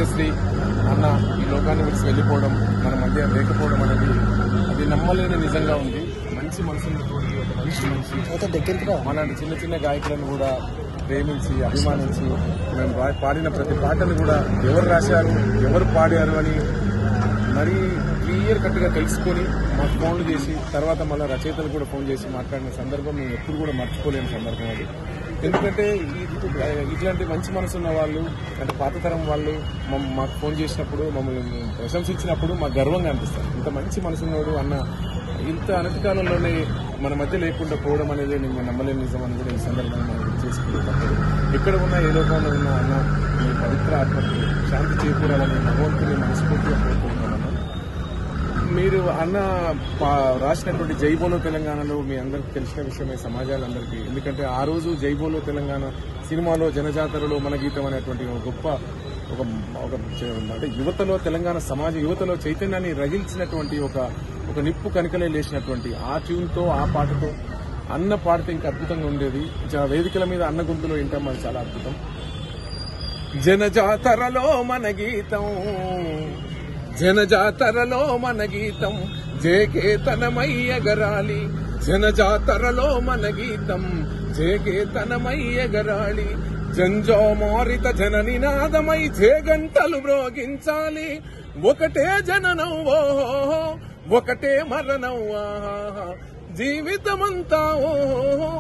అందశ్రీ అన్న ఈ లోకాన్ని విడిచి వెళ్ళిపోవడం, మన మధ్య లేకపోవడం అనేది అది నమ్మలేని నిజంగా ఉంది. మంచి మనసున్నటువంటి ఒక మంచి మనిషి. అలాంటి చిన్న చిన్న గాయకులను కూడా ప్రేమించి అభిమానించి మేము పాడిన ప్రతి పాటను కూడా ఎవరు రాశారు, ఎవరు పాడారు అని మరీ క్లియర్ కట్గా తెలుసుకొని మాకు ఫోన్లు చేసి తర్వాత మళ్ళీ రచయితలు కూడా ఫోన్ చేసి మాట్లాడిన సందర్భం మేము ఎప్పుడు కూడా మర్చిపోలేని సందర్భం అది. ఎందుకంటే ఇట్లాంటి మంచి మనసు ఉన్న వాళ్ళు అంటే పాత తరం వాళ్ళు మాకు ఫోన్ చేసినప్పుడు మమ్మల్ని ప్రశంసించినప్పుడు మాకు గర్వంగా అనిపిస్తారు. ఇంత మంచి మనసు ఉన్నాడు అన్న ఇంత అనతి కాలంలోనే మన మధ్య లేకుండా పోవడం అనేది నేను నమ్మలేని నిజం అని కూడా ఈ సందర్భంగా మనం చేసుకుంటాం. ఎక్కడ ఉన్నా ఏ లోకంలో ఉన్నా అన్న ఈ పవిత్ర ఆత్మకు శాంతి చేకూరాలని భగవంతుని మనస్ఫూర్తిగా కోరుకుంటున్నాను. మీరు అన్న రాసినటువంటి జైబోలో తెలంగాణలో మీ అందరికీ తెలిసిన విషయమే సమాజాలందరికీ. ఎందుకంటే ఆ రోజు జైబోలో తెలంగాణ సినిమాలో జనజాతరలో మన గీతం అనేటువంటి గొప్ప ఒక అంటే యువతలో తెలంగాణ సమాజ యువతలో చైతన్యాన్ని రగిల్చినటువంటి ఒక నిప్పు కనికలే లేచినటువంటి ఆ ట్యూన్తో ఆ పాటతో అన్న పాడితే ఇంకా అద్భుతంగా ఉండేది. వేదికల మీద అన్న గొంతులో వింటాం, అది చాలా అద్భుతం. జనజాతరలో మన గీతం, జనజాతరలో మన గీతం, జేకేతనమై ఎగరాలి. జనజాతరలో మన గీతం, జేకేతనమై ఎగరాలి. జంజోమోరిత జన నినాదమై జేగంటలు మ్రోగించాలి. ఒకటే జననం ఓహో, ఒకటే మరణం ఆహా, జీవితమంతా ఓహో,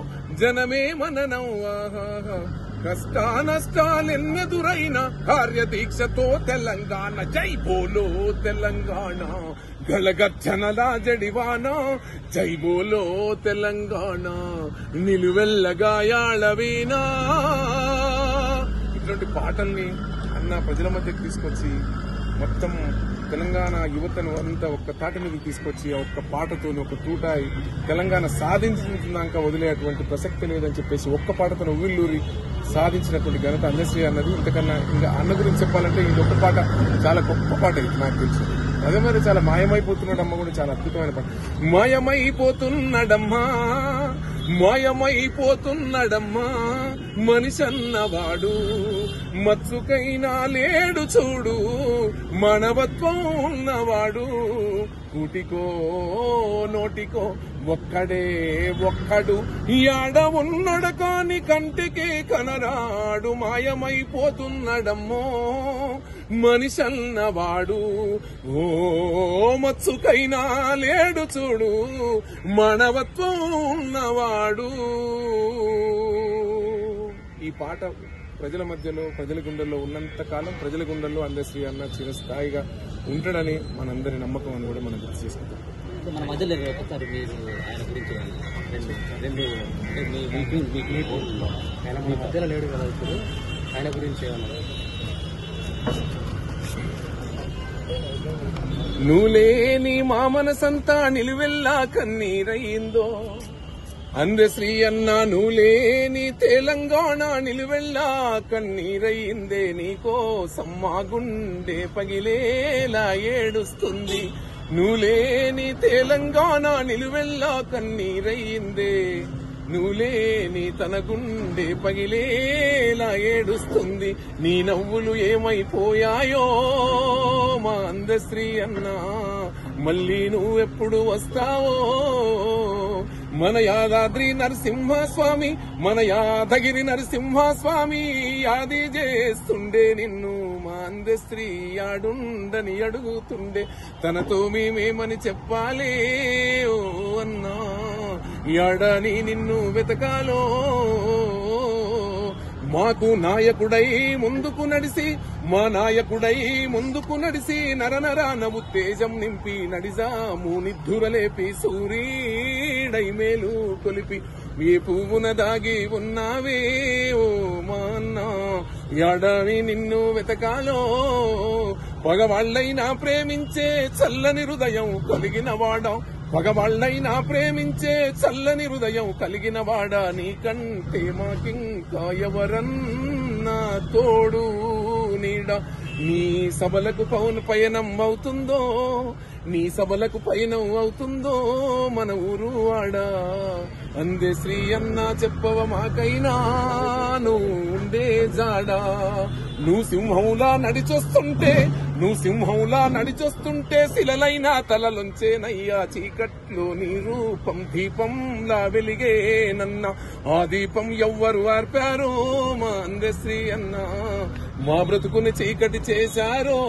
జనమే మననం ఆహా. కష్టానష్టాలెన్నెదురైన కార్యదీక్షతో తెలంగాణ జై బోలో తెలంగాణ, గలగర్జనల జడివాన జై బోలో తెలంగాణ, నిలువెల్లగాయాళవీనా. ఇటువంటి పాటల్ని అన్న ప్రజల మధ్యకి తీసుకొచ్చి మొత్తం తెలంగాణ యువతను అంతా ఒక్క తాటి మీద తీసుకొచ్చి ఒక్క పాటతో ఒక తూట తెలంగాణ సాధించినాక వదిలేటువంటి ప్రసక్తి లేదని చెప్పేసి ఒక్క పాటతో ఉవ్విల్లూరి సాధించినటువంటి ఘనత అందశ్రీ అన్నది. ఇంతకన్నా ఇంకా అన్న గురించి చెప్పాలంటే ఇంకొక పాట చాలా గొప్ప పాట ఇది నాకు తెలుసు. అదే మరి చాలా మాయమైపోతున్నాడమ్మ కూడా చాలా అద్భుతమైన పాట. మాయమైపోతున్నాడమ్మా, మాయమైపోతున్నాడమ్మా మనిషన్నవాడు, మత్సుకైనా లేడు చూడు మానవత్వం ఉన్నవాడు. కూటికో నోటికో ఒక్కడే ఒక్కడు, యాడ ఉన్నడు కాని కంటికి కనరాడు. మాయమైపోతున్నాడమ్మో మనిషన్నవాడు, ఓ మత్సుకైనా లేడు చూడు మానవత్వం ఉన్నవాడు. ఈ పాట ప్రజల మధ్యలో ప్రజల గుండెల్లో ఉన్నంత కాలం ప్రజల గుండెల్లో అందశ్రీ అన్న చిరస్థాయిగా ఉంటాడని మనందరి నమ్మకం అని కూడా మనం గుర్తు చేసుకుంటాం. మన మధ్యలో ఒకసారి మీరు ఆయన గురించి రెండు మీ మధ్యలో లేడు కదా ఇప్పుడు, ఆయన గురించి ఏమన్నా? నువ్వులేని మా మనసంతా నిలువెల్లా కన్నీరయిందో, అందశ్రీ అన్న నువ్వులేని తెలంగాణ నిలువెల్లా కన్నీరయిందే. నీకోసం మా గుండె పగిలేలా ఏడుస్తుంది. నువ్వులేని తెలంగాణ నిలువెల్లా కన్నీరయిందే. నువ్వులేని తన గుండె పగిలేలా ఏడుస్తుంది. నీ నవ్వులు ఏమైపోయాయో మా అందశ్రీ అన్నా, మళ్ళీ నువ్వెప్పుడు వస్తావో. మన యాదాద్రి నరసింహస్వామి, మన యాదగిరి నరసింహస్వామి యాది చేస్తుండే నిన్ను. మా అందశ్రీ యాడుండని అడుగుతుండే, తనతో మేమేమని చెప్పాలే ఓ అన్నా. యాడని నిన్ను వెతకాలో, మాకు నాయకుడై ముందుకు నడిసి, మా నాయకుడై ముందుకు నడిసి నరనరాన ఉత్తేజం నింపి నడిజాము నిద్ధురలేపి సూరీడై మేలు కొలిపి ఏ పువ్వున దాగి ఉన్నావే ఓ మా అన్న. యాడని నిన్ను వెతకాలో, పగవాళ్లైనా ప్రేమించే చల్లని హృదయం కలిగిన వాడా, పగవాళ్లైనా ప్రేమించే చల్లని హృదయం కలిగిన వాడా. నీకంటే మాకింకా ఎవరన్నా తోడు నీడ. నీ సభలకు పయనం అవుతుందో, నీ సభలకు పైన అవుతుందో మన ఊరు వాడా. అందే శ్రీ అన్న చెప్పవ మాకైనా నువ్వు ఉండే జాడా. నువ్వు సింహంలా నడిచొస్తుంటే శిలలైన తలలుంచేనయ్యా. చీకట్లో నీ రూపం దీపంలా వెలిగేనన్న. ఆ దీపం ఎవ్వరు ఆర్పారో మా అందశ్రీ అన్న. మా బ్రతుకుని చీకటి చేశారో.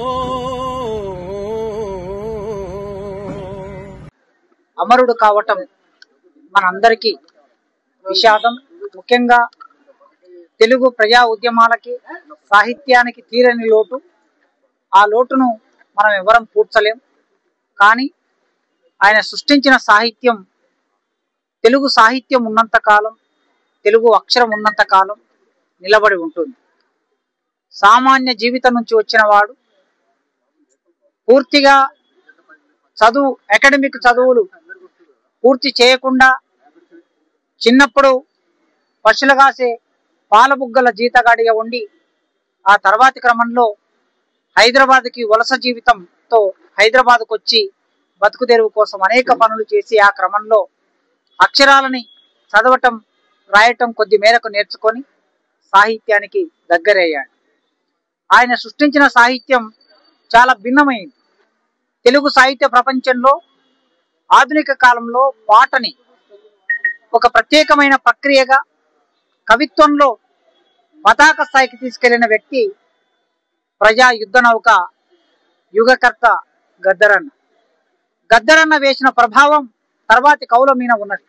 అమరుడు కావటం మనందరికీ విషాదం. ముఖ్యంగా తెలుగు ప్రజా ఉద్యమాలకి సాహిత్యానికి తీరని లోటు. ఆ లోటును మనం ఎవరం పూడ్చలేం. కానీ ఆయన సృష్టించిన సాహిత్యం, తెలుగు సాహిత్యం ఉన్నంత కాలం, తెలుగు అక్షరం ఉన్నంత కాలం నిలబడి ఉంటుంది. సామాన్య జీవితం నుంచి వచ్చిన వాడు పూర్తిగా అకాడమిక్ చదువులు పూర్తి చేయకుండా చిన్నప్పుడు పశువులు కాసే పాలబుగ్గల జీతగాడిగా ఉండి ఆ తర్వాతి క్రమంలో హైదరాబాద్కి వలస జీవితంతో హైదరాబాద్కు వచ్చి బతుకు తెరువు కోసం అనేక పనులు చేసి ఆ క్రమంలో అక్షరాలని చదవటం రాయటం కొద్ది మేరకు నేర్చుకొని సాహిత్యానికి దగ్గరయ్యాడు. ఆయన సృష్టించిన సాహిత్యం చాలా భిన్నమైంది. తెలుగు సాహిత్య ప్రపంచంలో ఆధునిక కాలంలో పాటని ఒక ప్రత్యేకమైన ప్రక్రియగా కవిత్వంలో పతాక స్థాయికి తీసుకెళ్లిన వ్యక్తి ప్రజా యుద్ధ నౌక యుగకర్త గద్దరన్న. గద్దరన్న వేసిన ప్రభావం తర్వాతి కవుల మీద ఉన్నది.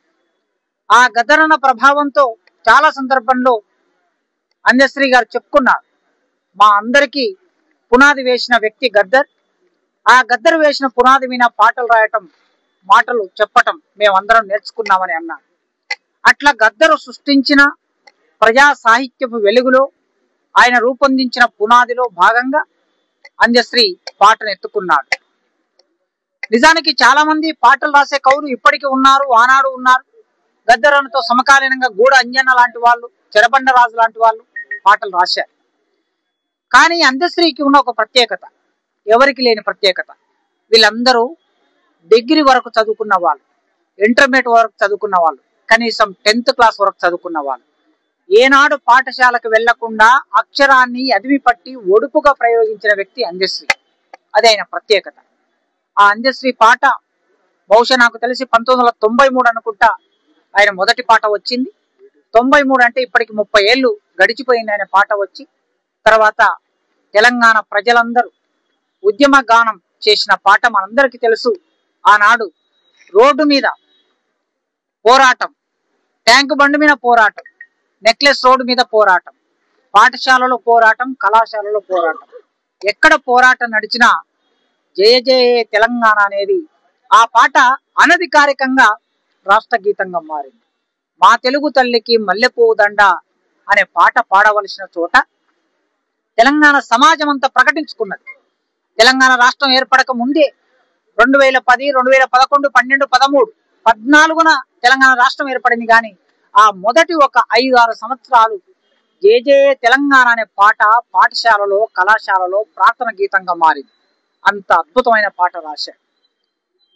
ఆ గద్దరన్న ప్రభావంతో చాలా సందర్భంలో అందశ్రీ గారు చెప్పుకున్నారు, మా అందరికీ పునాది వేసిన వ్యక్తి గద్దర్. ఆ గద్దరు వేసిన పునాది మీద పాటలు రాయటం, మాటలు చెప్పటం మేమందరం నేర్చుకున్నామని అన్నారు. అట్లా గద్దరు సృష్టించిన ప్రజా సాహిత్యపు వెలుగులో ఆయన రూపొందించిన పునాదిలో భాగంగా అందశ్రీ పాటను ఎత్తుకున్నాడు. నిజానికి చాలా మంది పాటలు రాసే కవులు ఇప్పటికీ ఉన్నారు, ఆనాడు ఉన్నారు. గద్దరన్నతో సమకాలీనంగా గూడ అంజన్న లాంటి వాళ్ళు, చెరబండరాజు లాంటి వాళ్ళు పాటలు రాశారు. కానీ అందశ్రీకి ఉన్న ఒక ప్రత్యేకత, ఎవరికి లేని ప్రత్యేకత. వీళ్ళందరూ డిగ్రీ వరకు చదువుకున్న వాళ్ళు, ఇంటర్మీడియట్ వరకు చదువుకున్న వాళ్ళు, కనీసం 10th క్లాస్ వరకు చదువుకున్న వాళ్ళు. ఏనాడు పాఠశాలకు వెళ్లకుండా అక్షరాన్ని అదిమి పట్టి ఒడుపుగా ప్రయోగించిన వ్యక్తి అందశ్రీ. అది ఆయన ప్రత్యేకత. ఆ అందశ్రీ పాట బహుశా నాకు తెలిసి 1993 అనుకుంటా ఆయన మొదటి పాట వచ్చింది. 93 అంటే ఇప్పటికి 30 ఏళ్ళు గడిచిపోయింది ఆయన పాట వచ్చి. తర్వాత తెలంగాణ ప్రజలందరూ ఉద్యమ గానం చేసిన పాట మనందరికీ తెలుసు. ఆనాడు రోడ్డు మీద పోరాటం, ట్యాంక్ బండి మీద పోరాటం, నెక్లెస్ రోడ్డు మీద పోరాటం, పాఠశాలలో పోరాటం, కళాశాలలో పోరాటం. ఎక్కడ పోరాటం నడిచినా జయ జయ తెలంగాణ అనేది ఆ పాట అనధికారికంగా రాష్ట్ర గీతంగా మారింది. మా తెలుగు తల్లికి మల్లెపువ్వు దండ అనే పాట పాడవలసిన చోట తెలంగాణ సమాజం అంతా ప్రకటించుకున్నది. తెలంగాణ రాష్ట్రం ఏర్పడక ముందే 2010, 2011, 12, 13, 14న తెలంగాణ రాష్ట్రం ఏర్పడింది. కానీ ఆ మొదటి ఒక 5-6 సంవత్సరాలు జే జే తెలంగాణ అనే పాట పాఠశాలలో, కళాశాలలో ప్రార్థన గీతంగా మారింది. అంత అద్భుతమైన పాట రాశాడు.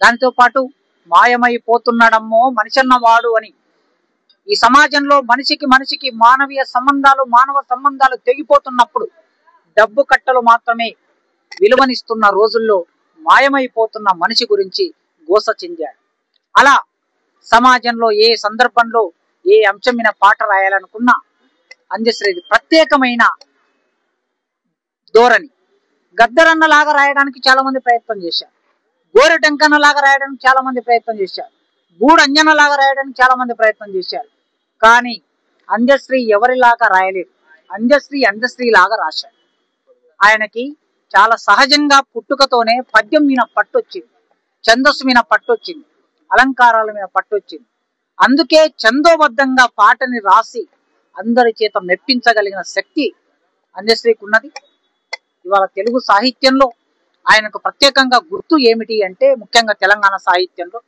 దానితో పాటు మాయమైపోతున్నాడమ్మో మనిషన్నవాడు అని, ఈ సమాజంలో మనిషికి మానవ సంబంధాలు తెగిపోతున్నప్పుడు డబ్బు కట్టలు మాత్రమే విలువనిస్తున్న రోజుల్లో మాయమైపోతున్న మనిషి గురించి గోస చెందాడు. అలా సమాజంలో ఏ సందర్భంలో ఏ అంశం మీద పాట రాయాలనుకున్నా అందశ్రీది ప్రత్యేకమైన ధోరణి. గద్దరన్నలాగా రాయడానికి చాలా మంది ప్రయత్నం చేశారు, గోరెటెంకన్నలాగా రాయడానికి చాలా మంది ప్రయత్నం చేశారు, గూడ అంజన్నలాగా రాయడానికి చాలా మంది ప్రయత్నం చేశారు. కానీ అందశ్రీ ఎవరిలాగా రాయలేదు. అందశ్రీ లాగా రాశాడు. ఆయనకి చాలా సహజంగా పుట్టుకతోనే పద్యం మీద పట్టొచ్చింది, ఛందస్సు మీద పట్టొచ్చింది, అలంకారాల మీద పట్టొచ్చింది. అందుకే ఛందోబద్ధంగా పాటని రాసి అందరి చేత మెప్పించగలిగిన శక్తి అందశ్రీకి ఉన్నది. ఇవాళ తెలుగు సాహిత్యంలో ఆయనకు ప్రత్యేకంగా గుర్తు ఏమిటి అంటే, ముఖ్యంగా తెలంగాణ సాహిత్యంలో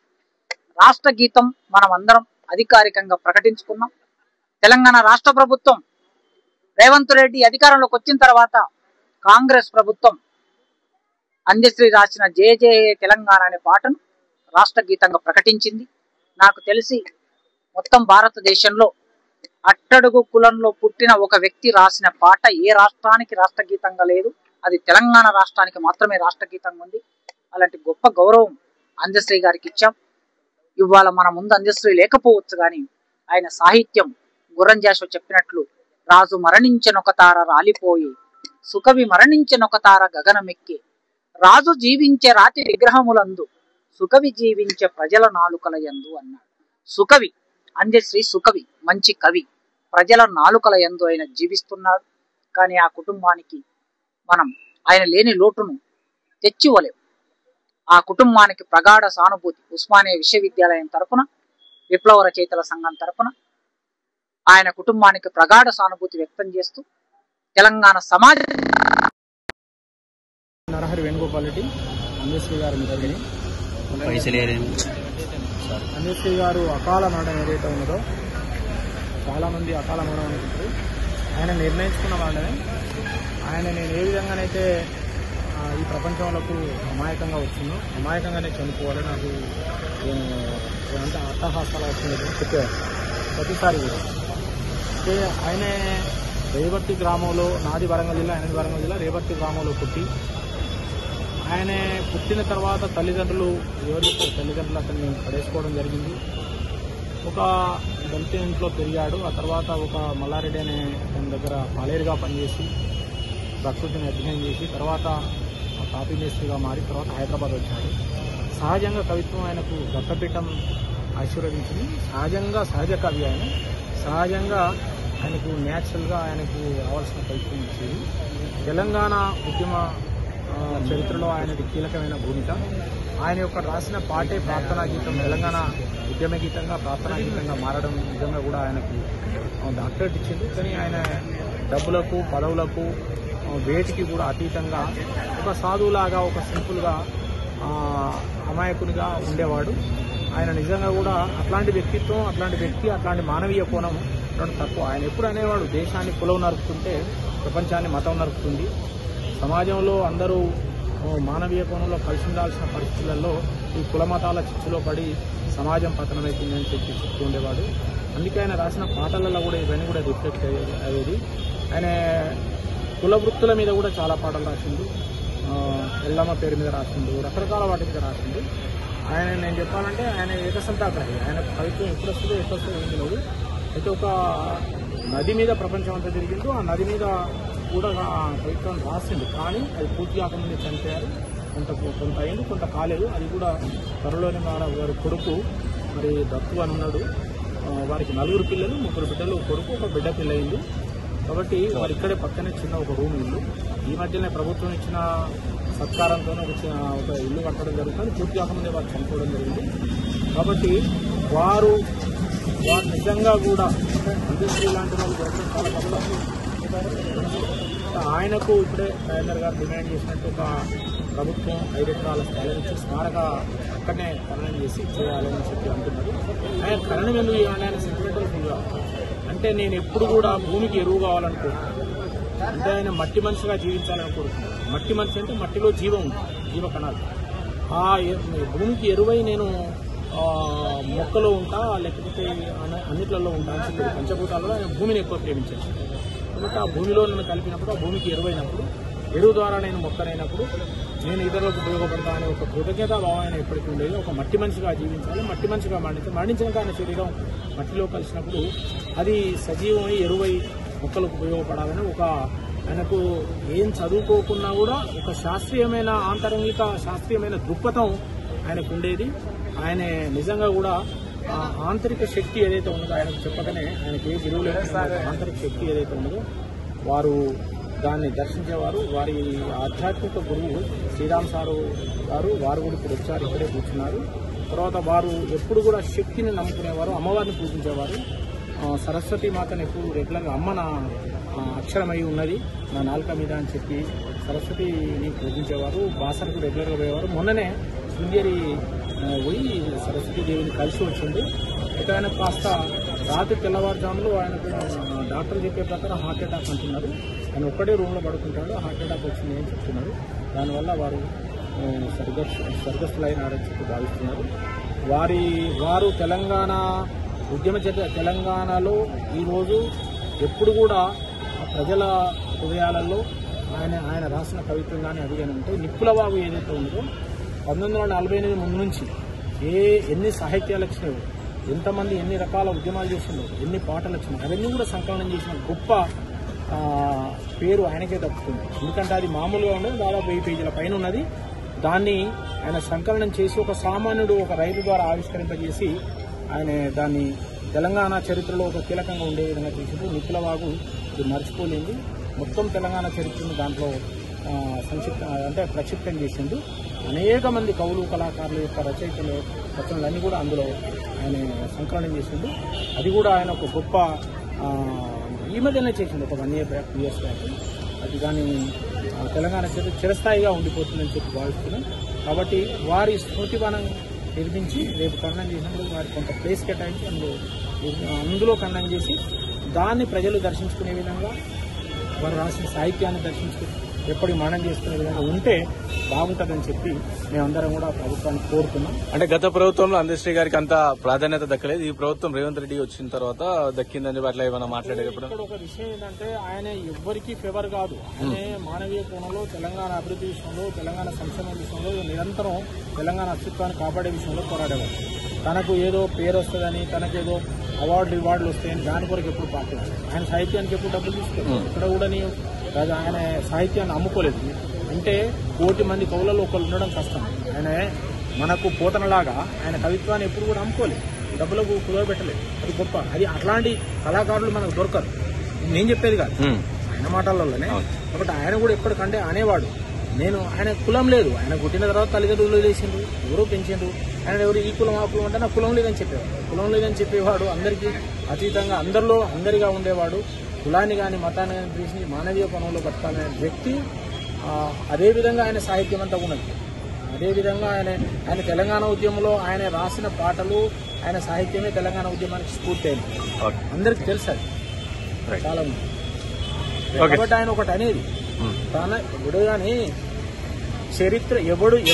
రాష్ట్ర గీతం మనం అందరం అధికారికంగా ప్రకటించుకున్నాం. తెలంగాణ రాష్ట్ర ప్రభుత్వం రేవంత్ రెడ్డి అధికారంలోకి వచ్చిన తర్వాత కాంగ్రెస్ ప్రభుత్వం అందశ్రీ రాసిన జయ జయ తెలంగాణ అనే పాటను రాష్ట్ర గీతంగా ప్రకటించింది. నాకు తెలిసి మొత్తం భారతదేశంలో అట్టడుగు కులంలో పుట్టిన ఒక వ్యక్తి రాసిన పాట ఏ రాష్ట్రానికి రాష్ట్ర గీతంగా లేదు. అది తెలంగాణ రాష్ట్రానికి మాత్రమే రాష్ట్ర గీతంగా ఉంది. అలాంటి గొప్ప గౌరవం అందశ్రీ గారికి ఇచ్చాం. ఇవాళ మన ముందు అందశ్రీ లేకపోవచ్చు కానీ ఆయన సాహిత్యం గుర్రంజాషో చెప్పినట్లు రాజు మరణించనొక తార రాలిపోయి, సుకవి మరణించనొక తార గగనమెక్కి, రాజు జీవించే రాతి విగ్రహములందు, సుకవి జీవించే ప్రజల నాలుకల యందు అన్నాడు. సుకవి అందశ్రీ సుకవి, మంచి కవి, ప్రజల నాలుకల యందు ఆయన జీవిస్తున్నాడు. కానీ ఆ కుటుంబానికి మనం ఆయన లేని లోటును తెచ్చివ్వలేము. ఆ కుటుంబానికి ప్రగాఢ సానుభూతి ఉస్మానియా విశ్వవిద్యాలయం తరపున, విప్లవ రచయితల సంఘం తరపున ఆయన కుటుంబానికి ప్రగాఢ సానుభూతి వ్యక్తం చేస్తూ తెలంగాణ సమాజ నరహరి వేణుగోపాల్ రెడ్డి అందశ్రీ గారు మిత్రుడిని. అందశ్రీ గారు అకాల మరణం ఏదైతే ఉన్నదో చాలా మంది అకాల మరణం అనుకుంటారు. ఆయన నిర్ణయించుకున్న వాళ్ళనే. ఆయన నేను ఏ విధంగానైతే ఈ ప్రపంచంలోకి అమాయకంగా వచ్చిందో అమాయకంగానే చనిపోవాలి, నాకు అంటే అట్టహాసాలు వస్తుంది చెప్పేవారు ప్రతిసారి కూడా. అంటే ఆయన రేవర్తి గ్రామంలో, నాది వరంగల్ జిల్లా, ఆయనది వరంగల్ జిల్లా, రేవర్తి గ్రామంలో పుట్టి ఆయన పుట్టిన తర్వాత తల్లిదండ్రులు అతన్ని పడేసుకోవడం జరిగింది. ఒక దళిత ఇంట్లో పెరిగాడు. ఆ తర్వాత ఒక మల్లారెడ్డి అనే తన దగ్గర పాలేరుగా పనిచేసి ప్రకృతిని అధ్యయనం చేసి తర్వాత కాపీ మేస్త్రిగా మారి తర్వాత హైదరాబాద్ వచ్చాడు. సహజంగా కవిత్వం ఆయనకు దత్తపీఠం ఆశీర్వదించింది. సహజ కవి ఆయన. సహజంగా ఆయనకు న్యాచురల్గా ఆయనకు రావాల్సిన కవిత్వం ఇచ్చేది. తెలంగాణ ఉద్యమ చరిత్రలో ఆయనది కీలకమైన భూమిక. ఆయన యొక్క రాసిన పాటే ప్రార్థనా గీతం, తెలంగాణ ఉద్యమ గీతంగా ప్రార్థనా గీతంగా మారడం నిజంగా కూడా ఆయనకు డాక్టరేట్ ఇచ్చింది. కానీ ఆయన డబ్బులకు, పదవులకు, వేటికి కూడా అతీతంగా ఒక సాధువులాగా, ఒక సింపుల్గా, అమాయకునిగా ఉండేవాడు. ఆయన నిజంగా కూడా అట్లాంటి వ్యక్తిత్వం, అట్లాంటి వ్యక్తి, అట్లాంటి మానవీయ కోణం తక్కువ. ఆయన ఎప్పుడు అనేవాడు, దేశాన్ని కులం నరుకుతుంటే ప్రపంచాన్ని మతం నరుకుతుంది. సమాజంలో అందరూ మానవీయ కోణంలో కలిసి ఉండాల్సిన పరిస్థితులలో ఈ కుల మతాల చిచ్చులో పడి సమాజం పతనమవుతుందని చెప్పి చెప్తూ ఉండేవాడు. అందుకే ఆయన రాసిన పాటలలో కూడా ఇవన్నీ కూడా రిఫ్లెక్ట్ అయ్యేది. ఆయన కుల వృత్తుల మీద కూడా చాలా పాటలు రాసిండు. ఎల్లమ్మ పేరు మీద రాసిండు, రకరకాల వాటి మీద రాసిండు. ఆయన నేను చెప్పాలంటే ఆయన ఏకసంతాగ్రహి. ఆయన కవిత్వం ఎప్పుడు వస్తుందో ఏం లేదు. అయితే ఒక నది మీద ప్రపంచం అంతా తిరిగిండు. ఆ నది మీద కూడా కవిత్వం రాసిండు. కానీ అది పూర్తి కాకముందే చనిపోయారు. కొంత అయింది, కొంత కాలేదు. అది కూడా త్వరలోనే వారి కొడుకు మరి దత్తు అని ఉన్నాడు. వారికి 4 పిల్లలు, 3 బిడ్డలు, కొడుకు, ఒక బిడ్డ పిల్ల అయింది. కాబట్టి వారు ఇక్కడే పక్కనే చిన్న ఒక రూమ్ ఇల్లు. ఈ మధ్యనే ప్రభుత్వం ఇచ్చిన సత్కారంతో ఒక ఇల్లు కట్టడం జరుగుతుంది. పూర్తి కాకముందే వారు చనిపోవడం జరిగింది. కాబట్టి వారు నిజంగా కూడా అందశ్రీ లాంటి వాళ్ళు దొరకడం చాలా కష్టం. ఆయనకు ఇప్పుడే రాజేందర్ గారు డిమాండ్ చేసినట్టు ఒక ప్రభుత్వం 5 ఎకరాల స్థలం ఇచ్చి స్మారక అక్కడనే ఖననం చేసి చేయాలని చెప్పి అంటున్నారు. ఆయన ఖననం ఎందుకు చేయాలని ఆయన సెంటిమెంటల్ ఫీల్ కావాలి. అంటే నేను ఎప్పుడు కూడా భూమికి ఎరువు కావాలనుకుంటున్నాను. అంటే ఆయన మట్టి మనిషిగా జీవించాలని కోరుకుంటున్నాను. మట్టి మనిషి అంటే మట్టిలో జీవం ఉంటుంది, జీవ కణాలు. ఆ భూమికి ఎరువై నేను మొక్కలో ఉంటా, లేకపోతే అన్నిట్లలో ఉంటా అని చెప్పి పంచభూతాలలో ఆయన భూమిని ఎక్కువ ప్రేమించాను. కాబట్టి ఆ భూమిలో నన్ను కలిపినప్పుడు, ఆ భూమికి ఎరువైనప్పుడు, ఎరువు ద్వారా నేను మొక్కనైనప్పుడు నేను ఇతరులకు ఉపయోగపడతా అనే ఒక కృతజ్ఞతా భావం ఆయన ఎప్పటికీ ఉండేది. ఒక మట్టి మనిషిగా జీవించాలి, మట్టి మనిషిగా మరణించాక ఆయన శరీరం మట్టిలో కలిసినప్పుడు అది సజీవమై ఎరువై మొక్కలకు ఉపయోగపడాలని ఒక ఆయనకు ఏం చదువుకోకున్నా కూడా ఒక శాస్త్రీయమైన ఆంతరంగిక శాస్త్రీయమైన దృక్పథం ఆయనకు ఉండేది. ఆయన నిజంగా కూడా ఆంతరిక శక్తి ఏదైతే ఉన్నదో ఆయనకు చెప్పకనే ఆయనకి ఏ గురువు లేకుండా ఆంతరిక శక్తి ఏదైతే ఉన్నదో వారు దాన్ని దర్శించేవారు. వారి ఆధ్యాత్మిక గురువు శ్రీరామ్ సారు గారు, వారు కూడా ఇప్పుడు వచ్చారు, ఇక్కడే కూర్చున్నారు. తర్వాత వారు ఎప్పుడు కూడా శక్తిని నమ్ముకునేవారు, అమ్మవారిని పూజించేవారు. సరస్వతి మాతను ఎప్పుడు రెగ్యులర్గా అమ్మ నా అక్షరమై ఉన్నది నా నాలుక మీద అని చెప్పి సరస్వతిని పూజించేవారు. బాసరకు రెగ్యులర్గా పోయేవారు. మొన్ననే శృంగేరి పోయి సరస్వతి దేవిని కలిసి వచ్చింది. అయితే ఆయన కాస్త రాత్రి తెల్లవారుజాములో ఆయనకు డాక్టర్లు చెప్పే ప్రకారం హార్ట్ అటాక్ అంటున్నారు. ఆయన ఒక్కడే రూమ్లో పడుకుంటాడు, హార్ట్ అటాక్ వచ్చింది అని చెప్తున్నారు. దానివల్ల వారు స్వర్గస్థులైనారని చెప్పి భావిస్తున్నారు. వారు తెలంగాణ ఉద్యమ తెలంగాణలో ఈరోజు ఎప్పుడు కూడా ప్రజల హృదయాలలో ఆయన రాసిన కవిత్వం కానీ అది కానీ ఉంటే నిప్పులబాబు ఏదైతే ఉందో 1948 ముందు నుంచి ఎన్ని సాహిత్యాలు వచ్చినాయో, ఎంతమంది ఎన్ని రకాల ఉద్యమాలు చేస్తున్నారో, ఎన్ని పాటలు వచ్చినాయో అవన్నీ కూడా సంకలనం చేసిన గొప్ప పేరు ఆయనకే దక్కుతుంది. ఎందుకంటే అది మామూలుగా ఉండదు, దాదాపు 1000 పేజీల పైన ఉన్నది. దాన్ని ఆయన సంకలనం చేసి ఒక సామాన్యుడు ఒక రైతు ద్వారా ఆవిష్కరింపజేసి ఆయన దాన్ని తెలంగాణ చరిత్రలో ఒక కీలకంగా ఉండే విధంగా చేసిండు. నిప్పులవాగు ఇది మర్చిపోలేంది. మొత్తం తెలంగాణ చరిత్రను దాంట్లో ప్రక్షిప్తం చేసిండు. అనేక మంది కవులు కళాకారుల యొక్క రచనలన్నీ కూడా అందులో ఆయన సంకలనం చేసిండు. అది కూడా ఆయన ఒక గొప్ప ఈ మధ్యనే చేసిండు, ఒక 1 year back 2 years బ్యాక్. అది కానీ తెలంగాణ చిరస్థాయిగా ఉండిపోతుందని చెప్పి భావిస్తున్నాం. కాబట్టి వారి స్మృతివనం నిర్మించి రేపు ఖననం చేసినప్పుడు వారి కొంత ప్లేస్ కేటాయించి అందులో ఖననం చేసి దాన్ని ప్రజలు దర్శించుకునే విధంగా, వారు రాసిన సాహిత్యాన్ని దర్శించుకుని ఎప్పటికీ మననం చేసుకునే విధంగా ఉంటే బాగుంటుందని చెప్పి మేమందరం కూడా ప్రభుత్వాన్ని కోరుతున్నాం. అంటే గత ప్రభుత్వంలో అందశ్రీ గారికి అంత ప్రాధాన్యత దక్కలేదు, ఈ ప్రభుత్వం రేవంత్ రెడ్డి వచ్చిన తర్వాత దక్కిందని చెప్పి అట్లా ఏమైనా మాట్లాడేటప్పుడు ఒక విషయం ఏంటంటే ఆయన ఎవ్వరికీ ఫేవర్ కాదు. ఆయన మానవీయ కోణంలో తెలంగాణ అభివృద్ధి విషయంలో, తెలంగాణ సంక్షేమ విషయంలో నిరంతరం తెలంగాణ అస్తిత్వాన్ని కాపాడే విషయంలో పోరాడేవారు. తనకు ఏదో పేరు వస్తుందని, తనకేదో అవార్డులు వస్తాయని దాని కొరకు ఎప్పుడు పార్టీ ఆయన సాహిత్యానికి ఎప్పుడు డబ్బులు తీసుకోలేదు. ఇక్కడ కూడా ఆయన సాహిత్యాన్ని అమ్ముకోలేదు. అంటే 1,000,000 మంది కవులలో ఒకళ్ళు ఉండడం కష్టం. ఆయన మనకు పోతనలాగా ఆయన కవిత్వాన్ని ఎప్పుడు కూడా అమ్ముకోలేదు, డబ్బులకు కుదరబెట్టలేదు. అది గొప్ప. అది అట్లాంటి కళాకారులు మనకు దొరకరు. నేను చెప్పేది కాదు, ఆయన మాటలలోనే. కాబట్టి ఆయన కూడా ఎప్పటికంటే అనేవాడు, ఆయన కులం లేదు, ఆయన పుట్టిన తర్వాత తల్లిదండ్రులు వదిలేసిండు, ఎవరో పెంచిండు. ఆయన ఎవరు ఈ కులం ఆ కులం అంటే నాకు కులం లేదని చెప్పేవాడు. కులం లేదని చెప్పేవాడు, అందరికీ అతీతంగా అందరిగా ఉండేవాడు. కులాన్ని కానీ మతాన్ని కానీ తీసి మానవీయ కోణంలో బతకాలనే వ్యక్తి. అదేవిధంగా ఆయన సాహిత్యం అంతా ఉన్నది. అదేవిధంగా ఆయన తెలంగాణ ఉద్యమంలో ఆయన రాసిన పాటలు, ఆయన సాహిత్యమే తెలంగాణ ఉద్యమానికి స్ఫూర్తి అయింది. అందరికి తెలుసు అది చాలా ఉంది. కాబట్టి ఆయన ఒకటి అనేది, ఎప్పుడు కానీ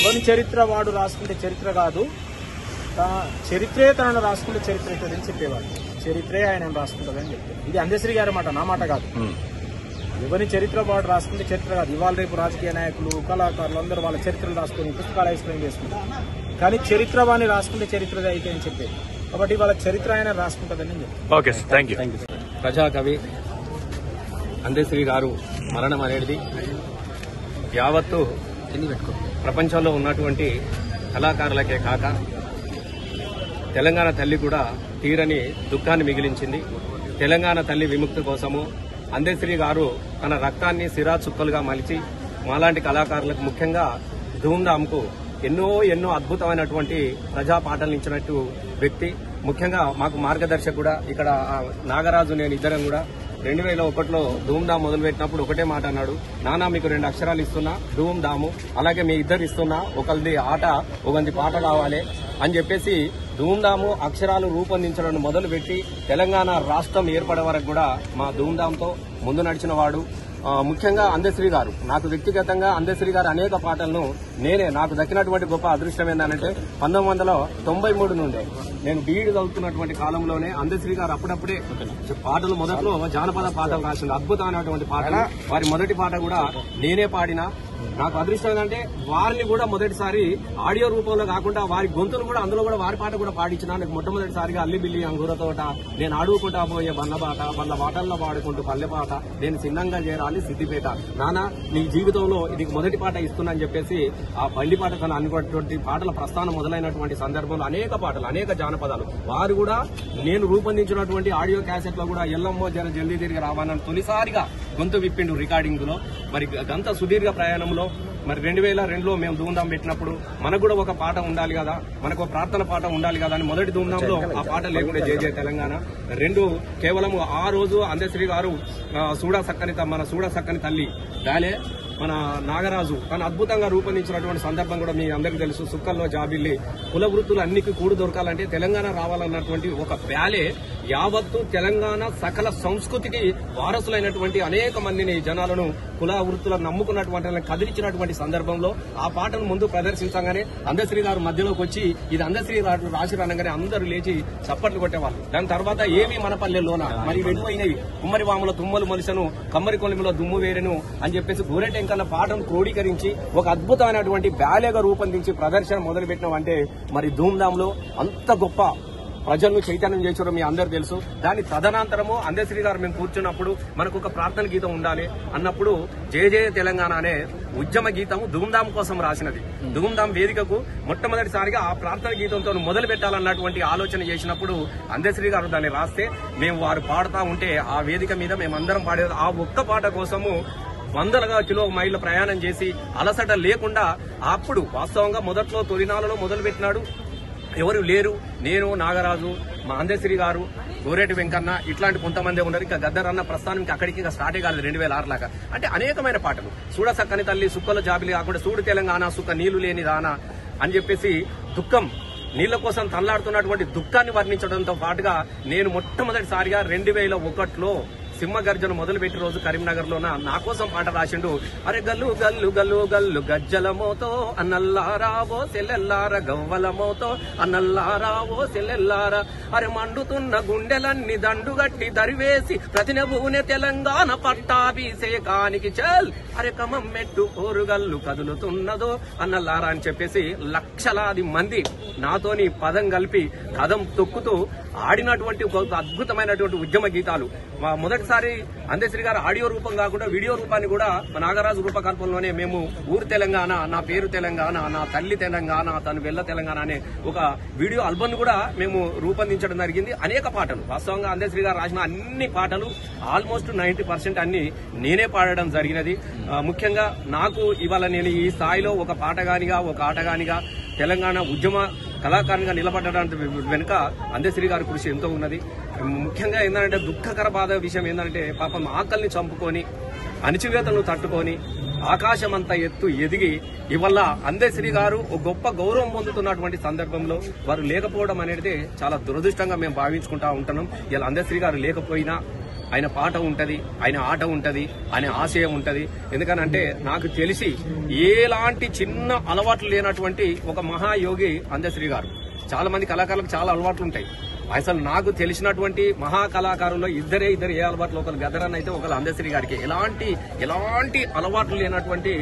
ఎవరి చరిత్ర వాడు రాసుకుంటే చరిత్ర కాదు, చరిత్రే తనను రాసుకుంటే చరిత్ర అవుతుందని చెప్పేవాడు. చరిత్రే ఆయన రాసుకుంటుందని చెప్పారు. ఇది అందశ్రీ గారి మాట, నా మాట కాదు. ఎవరి చరిత్ర వాడు రాసుకుంటే చరిత్ర కాదు. ఇవాళ రేపు రాజకీయ నాయకులు, కళాకారులు అందరూ వాళ్ళ చరిత్రలు రాసుకొని పుస్తకాలు ఎక్స్ప్లెయిన్ చేసుకుంటారు. కానీ చరిత్ర వాడిని రాసుకుంటే చరిత్ర అయితే అని చెప్పేది. కాబట్టి వాళ్ళ చరిత్ర ఆయన రాసుకుంటుందని చెప్పారు. Okay, thank you. ప్రజాకవి అందశ్రీ గారు మరణం అనేది యావత్తు ప్రపంచంలో ఉన్నటువంటి కళాకారులకే కాక తెలంగాణ తల్లి కూడా తీరని దుఃఖాన్ని మిగిలించింది. తెలంగాణ తల్లి విముక్తి కోసము అందశ్రీ గారు తన రక్తాన్ని సిరా చుక్కలుగా మలిచి మాలాంటి కళాకారులకు, ముఖ్యంగా ధూమ్ధామ్కు ఎన్నో అద్భుతమైనటువంటి ప్రజా పాటలు ఇచ్చినట్టు వ్యక్తి. ముఖ్యంగా మాకు మార్గదర్శకుడా ఇక్కడ నాగరాజు నేను ఇద్దరం కూడా 2001లో ధూమ్ధామ్ మొదలుపెట్టినప్పుడు ఒకటే మాట అన్నాడు, నానా మీకు 2 అక్షరాలు ఇస్తున్నా ధూమ్ధాము, అలాగే మీ ఇద్దరు ఇస్తున్నా, ఒకరిది ఆట ఒకరిది పాట కావాలి అని చెప్పేసి ధూమ్ధాము అక్షరాలు రూపొందించడం మొదలుపెట్టి తెలంగాణ రాష్ట్రం ఏర్పడే వరకు కూడా మా ధూమ్ధామ్తో ముందు నడిచిన వాడు. ముఖ్యంగా అందశ్రీ గారు, నాకు వ్యక్తిగతంగా అందశ్రీ గారు అనేక పాటలను నాకు దక్కినటువంటి గొప్ప అదృష్టం ఏంటంటే 1993 నుండే నేను బీఈడి చదువుతున్నటువంటి కాలంలోనే అందశ్రీ గారు అప్పుడప్పుడే పాటలు మొదట్లో జానపద పాటలు రాసింది, అద్భుతమైనటువంటి పాటలు. వారి మొదటి పాట కూడా నేనే పాడినా. నాకు అదృష్టం ఏంటంటే వారిని కూడా మొదటిసారి ఆడియో రూపంలో కాకుండా వారి గొంతులు కూడా అందులో కూడా వారి పాట కూడా పాడించిన. నాకు మొట్టమొదటిసారిగా అల్లిబిల్లి అంగూర తోట, నేను ఆడుకుంటా పోయే బండ్ల బాటల్లో పాడుకుంటూ పల్లె పాట, నేను చిన్నంగా చేరాలి సిద్దిపేట, నానా నీ జీవితంలో ఇది మొదటి పాట ఇస్తున్నా అని చెప్పేసి ఆ పల్లి పాట తను అనుకున్నటువంటి పాటల ప్రస్థానం మొదలైనటువంటి సందర్భంలో అనేక పాటలు, అనేక జానపదాలు వారు కూడా నేను రూపొందించినటువంటి ఆడియో క్యాసెట్ లో కూడా ఎల్లమ్మో జర జల్దీ తిరిగి రావాలని తొలిసారిగా గొంతు విప్పిండు రికార్డింగ్ లో. మరి గంత సుదీర్ఘ ప్రయాణంలో మరి 2002లో మేము ధూమ్ధామ్ పెట్టినప్పుడు మనకు కూడా ఒక పాట ఉండాలి కదా, మనకు ఒక ప్రార్థన పాట ఉండాలి కదా అని మొదటి ధూమ్ధాంలో ఆ పాట లేకుండా జయ తెలంగాణ 2 కేవలం ఆ రోజు అందశ్రీ గారు మన సూడా సక్కని తల్లి దాలే మన నాగరాజు తను అద్భుతంగా రూపొందించినటువంటి సందర్భం కూడా మీ అందరికీ తెలుసు. సుక్కల్లో జాబిల్లి కుల వృత్తులు అన్నికి కూడు దొరకాలంటే తెలంగాణ రావాలన్నటువంటి ఒక ప్యాలే యావత్తు తెలంగాణ సకల సంస్కృతికి వారసులైనటువంటి అనేక మందిని జనాలను కుల వృత్తులను నమ్ముకున్నటువంటి వాళ్ళని కదిలించినటువంటి సందర్భంలో ఆ పాటను ముందు ప్రదర్శించగానే అందశ్రీ గారు మధ్యలోకి వచ్చి ఇది అందశ్రీ రాశి అనగానే అందరూ లేచి చప్పట్లు కొట్టేవాళ్ళు. దాని తర్వాత ఏవి మన పల్లెల్లోన మరి వెళ్ళిపోయినవి కుమ్మరి వాముల తుమ్మలు మొలిసను కమ్మరి కొలిమిలో దుమ్ము వేరెను అని చెప్పేసి గోరెటెంకల పాటను క్రోడీకరించి ఒక అద్భుతమైనటువంటి బ్యాలేగా రూపొందించి ప్రదర్శన మొదలుపెట్టినాం అంటే మరి ధూమ్ధాంలో అంత గొప్ప ప్రజలను చైతన్యం చేసారో మీ అందరూ తెలుసు. దాని తదనంతరము అందశ్రీ గారు మేము కూర్చున్నప్పుడు మనకు ఒక ప్రార్థన గీతం ఉండాలి అన్నప్పుడు జయ జయ తెలంగాణ అనే ఉద్యమ గీతము ధూమ్ధాం కోసం రాసినది. ధూమ్ధాం వేదికకు మొట్టమొదటిసారిగా ఆ ప్రార్థన గీతంతో మొదలు పెట్టాలన్నటువంటి ఆలోచన చేసినప్పుడు అందశ్రీ గారు దాన్ని రాస్తే మేము వారు పాడుతూ ఉంటే ఆ వేదిక మీద మేమందరం పాడేది. ఆ ఒక్క పాట కోసము వందలుగా మైళ్ళ ప్రయాణం చేసి అలసట లేకుండా అప్పుడు వాస్తవంగా మొదట్లో తొలినాలలో మొదలుపెట్టినాడు. ఎవరు లేరు, నేను నాగరాజు, మా అందశ్రీ గారు, గోరేటి వెంకన్న ఇట్లాంటి కొంతమంది ఉన్నారు. ఇంకా గద్దర్ అన్న ప్రస్థానం అక్కడికి ఇంకా స్టార్టే కాలేదు 2006 లాగా. అంటే అనేకమైన పాటలు చూడ సక్కని తల్లి సుక్కల జాబిలి కాకుండా చూడు తెలంగాణ సుక్క నీళ్లు లేని దాన అని చెప్పేసి దుఃఖం నీళ్ల కోసం తల్లాడుతున్నటువంటి దుఃఖాన్ని వర్ణించడంతో పాటుగా నేను మొట్టమొదటిసారిగా 2001లో సింహగర్జన మొదలుపెట్టి రోజు కరీంనగర్ లోన నా కోసం పాట రాసిండు. అరే గల్లు గల్లు గల్లు గల్లు గజ్జల మోతో అన్నల్లారావో సెల్లెల్లార గవ్వల మోతో అన్నల్లారావో సెల్లెల్లార అరే మండుతున్న గుండెలన్నీ దండుగట్టి దరివేసి ప్రతినబూనె తెలంగాణ పట్టాభిషేకానికి చల్ అరే కమం మెట్టు ఓరుగల్లు కదులుతున్నదో అన్నల్లారా అని చెప్పేసి లక్షలాది మంది నాతోని పదం కలిపి కదం తొక్కుతూ ఆడినటువంటి ఒక అద్భుతమైనటువంటి ఉద్యమ గీతాలు. మొదటిసారి అందశ్రీ గారు ఆడియో రూపం కాకుండా వీడియో రూపాన్ని కూడా నాగరాజు రూపకల్పనలోనే మేము ఊరు తెలంగాణ, నా పేరు తెలంగాణ, నా తల్లి తెలంగాణ, తను వెళ్ళ తెలంగాణ అనే ఒక వీడియో ఆల్బమ్ కూడా మేము రూపొందించడం జరిగింది. అనేక పాటలు వాస్తవంగా అందశ్రీ గారు రాసిన అన్ని పాటలు ఆల్మోస్ట్ 90% అన్ని నేనే పాడడం జరిగినది. ముఖ్యంగా నాకు ఇవాళ నేను ఈ స్థాయిలో ఒక పాటగానిగా ఒక ఆటగానిగా తెలంగాణ ఉద్యమ కళాకారునిగా నిలబడడానికి వెనుక అందశ్రీ గారి కృషి ఎంతో ఉన్నది. ముఖ్యంగా ఏంటంటే దుఃఖకర బాధ విషయం ఏంటంటే పాపం ఆకలిని చంపుకొని అణచివేతలను తట్టుకొని ఆకాశమంతా ఎత్తు ఎదిగి ఇవల్ల అందశ్రీ గారు ఒక గొప్ప గౌరవం పొందుతున్నటువంటి సందర్భంలో వారు లేకపోవడం అనేది చాలా దురదృష్టంగా మేము భావించుకుంటా ఉంటున్నాం. ఇలా అందశ్రీ గారు లేకపోయినా ఆయన పాట ఉంటది, ఆయన ఆట ఉంటది, ఆయన ఆశయం ఉంటది. ఎందుకనంటే నాకు తెలిసి ఎలాంటి చిన్న అలవాట్లు లేనటువంటి ఒక మహాయోగి అందశ్రీ గారు. చాలా మంది కళాకారులకు చాలా అలవాట్లు ఉంటాయి. అసలు నాకు తెలిసినటువంటి మహా కళాకారుల్లో ఇద్దరు ఏ అలవాట్లు, ఒకరు గద్దరన్న అయితే ఒకరు అందశ్రీ గారికి ఎలాంటి అలవాట్లు లేనటువంటి